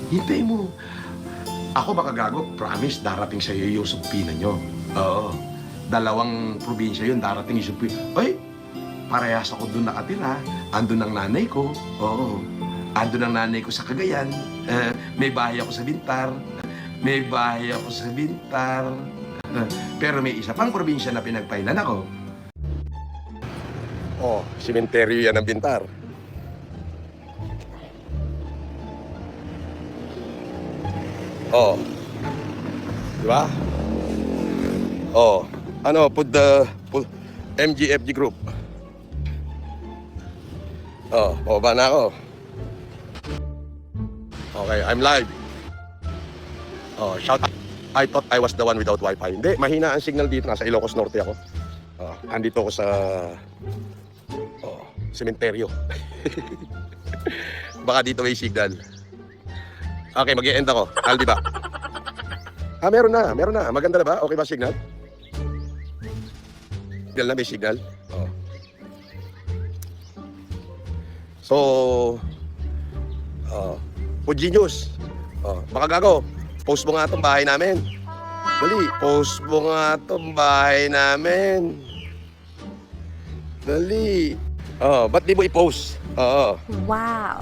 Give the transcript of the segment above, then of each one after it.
Hintay mo. Ako baka gago, promise, darating sa iyo yung subpina nyo. Oo. Dalawang probinsya yun, darating yung subpina. Ay, parehas ako doon nakatira. Andun ang nanay ko. Oo. Andun ang nanay ko sa Cagayan. May bahay ako sa Bintar. May bahay ako sa Bintar. Pero may isa pang probinsya na pinagpailan ako. Oh, simenteryo yan ng Bintar. Oh. Di ba? Oh. Ano, put MGFG group. Oh, ba na ako? Okay, I'm live. Oh, shout out. I thought I was the one without wifi. Hindi, mahina ang signal dito. Nasa Ilocos Norte ako. Oh, andito ako sa sementeryo. Baka dito may signal. Okay, mag-e-end ako. Aldi ba? Meron na. Maganda na ba? Okay ba signal? Signal na, may signal. Oh. So, Fuji News. Baka gago, post mo nga itong bahay namin. Dali, post mo nga itong bahay namin. Dali. Ba't di mo i-post? Wow.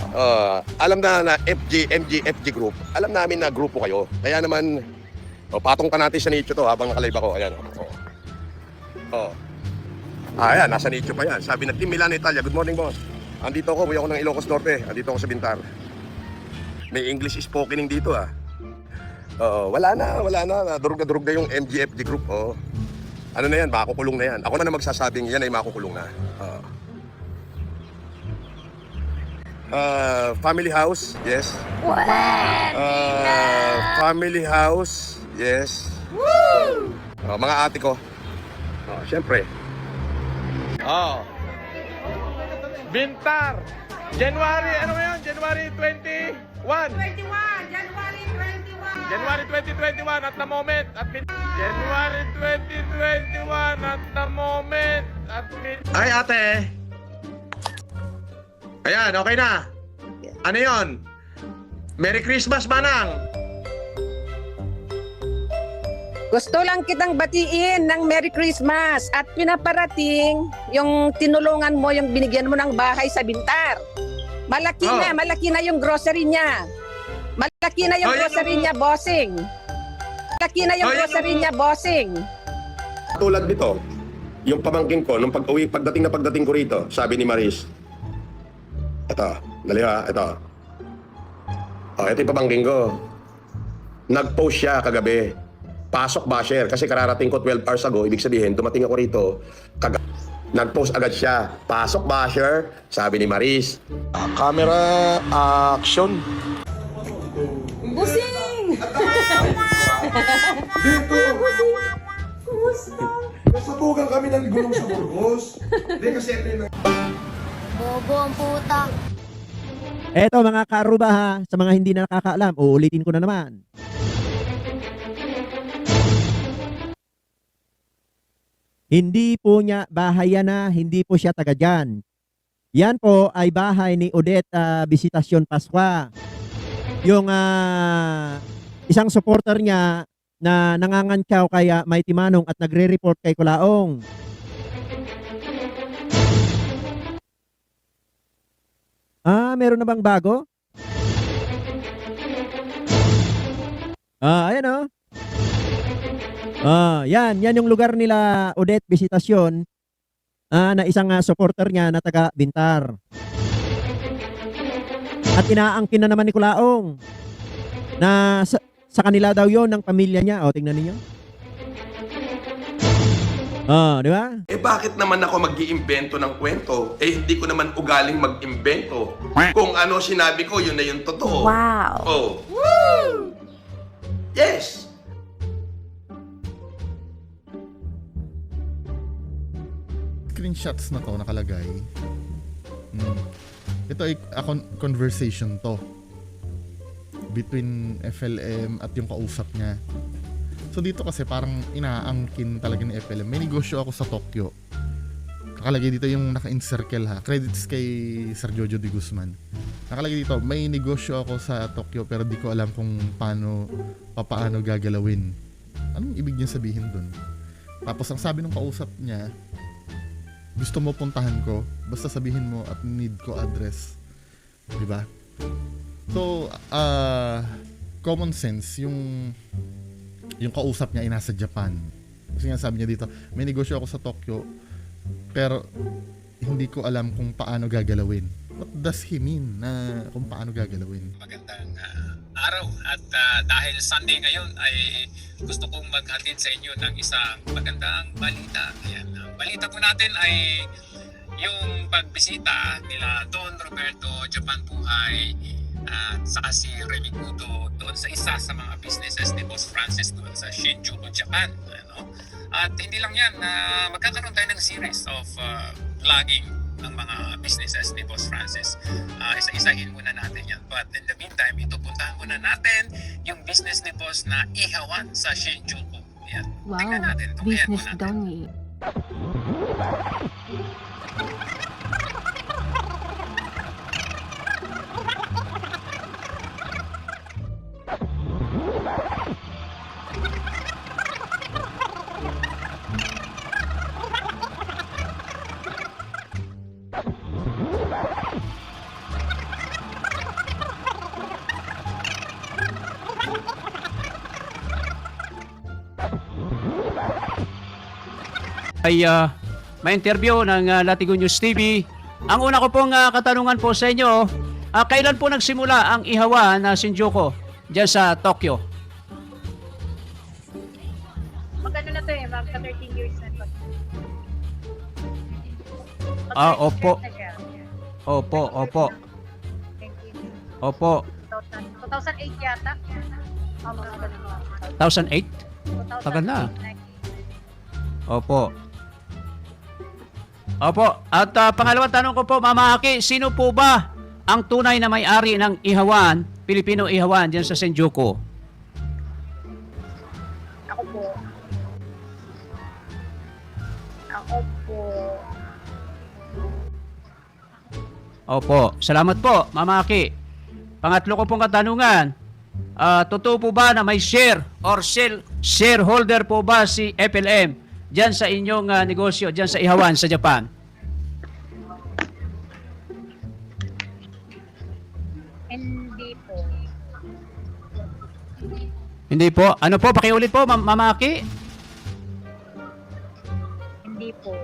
Alam na MGFG group. Alam namin na grupo kayo. Kaya naman, patong ka natin sa nicho to habang nakalive ako. Ayan. Ayan, nasa nicho pa yan. Sabi na Team Milano Italia, good morning boss. Andito ako, buhay ako ng Ilocos Norte. Andito ako sa Bintar. May English spokening dito wala na. Durog na yung MGFG group. Ano na yan, makukulong na yan. Ako na magsasabing yan ay makukulong na. Family house, yes. Family house, yes. Mga ate ko. Siyempre. Bintar. January, ano ngayon? January 21. January 2021 at the moment at January 2021 at the moment at Ay, ate. Ayan, okay na. Ano yon? Merry Christmas, Manang. Gusto lang kitang batiin ng Merry Christmas at pinaparating yung tinulungan mo, yung binigyan mo ng bahay sa Bintar. Malaki na yung grocery niya. Malaki na yung grocery niya, bossing. Malaki na yung grocery niya, bossing. Tulad nito, yung pamangkin ko, nung pagdating ko rito, sabi ni Maris, ito, dali ha, ito. Ito yung pamangkin ko. Nag-post siya kagabi. Pasok basher, kasi kararating ko 12 hours ago, ibig sabihin, dumating ako rito, nag-post agad siya. Pasok basher, sabi ni Maris. Camera, action. Busing! Nasubukan kami ng gulong sa Burgos. Hindi kasi ito yung... Bobo ang puta. Eto mga karuba ha, sa mga hindi na nakakaalam, uulitin ko na naman. Hindi po niya bahay yan na, hindi po siya taga dyan. Yan po ay bahay ni Odette Visitasyon Pasqua. Yung isang supporter niya na nangangantyaw kay Mighty Manong at nagre-report kay Kulaong. Meron na bang bago? Ayan yan yung lugar nila Odette Visitasyon na isang supporter niya na taga Bintar. At inaangkin na naman ni Kulaong na sa kanila daw yon ng pamilya niya. Tingnan niyo. Di ba? Bakit naman ako mag-iimbento ng kwento? Hindi ko naman ugaling mag-imbento. Kung ano sinabi ko, yun na yung totoo. Wow. Woo! Yes! Screenshots na to nakalagay. Ito ay conversation to between FLM at yung kausap niya. So dito kasi parang inaangkin talaga ni FLM. May negosyo ako sa Tokyo. nakalagay dito yung naka-encircle ha. Credits kay Sir Jojo de Guzman. Nakalagay dito, may negosyo ako sa Tokyo pero di ko alam kung paano gagalawin. Anong ibig niya sabihin dun? Tapos ang sabi ng kausap niya, gusto mo puntahan ko, basta sabihin mo at need ko address. Di ba? So, common sense, yung kausap niya ay nasa Japan. Kasi nga sabi niya dito, may negosyo ako sa Tokyo, pero hindi ko alam kung paano gagalawin. What does he mean na kung paano gagalawin? Magandang araw at dahil Sunday ngayon ay gusto kong maghatid sa inyo ng isang magandang balita. Ayan, ang balita po natin ay yung pagbisita nila Don Roberto Japan Buhay at saka si Remy Kudo doon sa isa sa mga businesses ni Boss Francis doon sa Shinjuku, Japan. Ano? At hindi lang yan, magkakaroon tayo ng series of vlogging ng mga businesses ni Boss Francis. Isa-isahin muna natin yan. But in the meantime, ito puntahan muna natin yung business ni Boss na Ihawan sa Shinjuku. Yan. Wow, Tingnan natin. business Tumayan daw natin. ni. ay may interview ng Latigo News TV. Ang una ko pong katanungan po sa inyo, kailan po nagsimula ang Ihawan na Shinjuku dyan sa Tokyo? Magkano na to eh, magka 13 years na to. Opo. Opo, opo. Opo. 2008 yata. Mga ganun. 2008? Tagal na. 2008, Opo. Opo. At pangalawang tanong ko po, Mama Aki, sino po ba ang tunay na may-ari ng Ihawan, Filipino Ihawan dyan sa Shinjuku? Ako po. Ako po. Opo. Salamat po, Mama Aki. Pangatlo ko pong katanungan, totoo po ba na may share or shareholder po ba si FLM dyan sa inyong negosyo, dyan sa Ihawan sa Japan? Hindi po. Hindi po. Ano po? Pakiulit po, Mama Aki. Hindi po.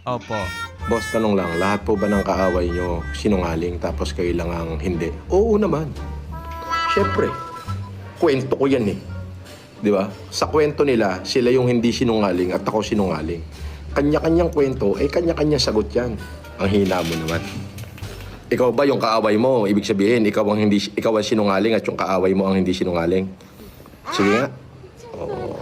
Opo. Boss, tanong lang, lahat po ba ng kaaway nyo sinungaling tapos kayo lang ang hindi? Oo naman. Siyempre, kwento ko yan eh. Di ba? Sa kwento nila, sila yung hindi sinungaling at ako sinungaling. Kanya-kanyang kwento, kanya-kanya sagot yan. Ang hina mo naman. Ikaw ba yung kaaway mo? Ibig sabihin, ikaw ang sinungaling at yung kaaway mo ang hindi sinungaling. Sige nga. Oo.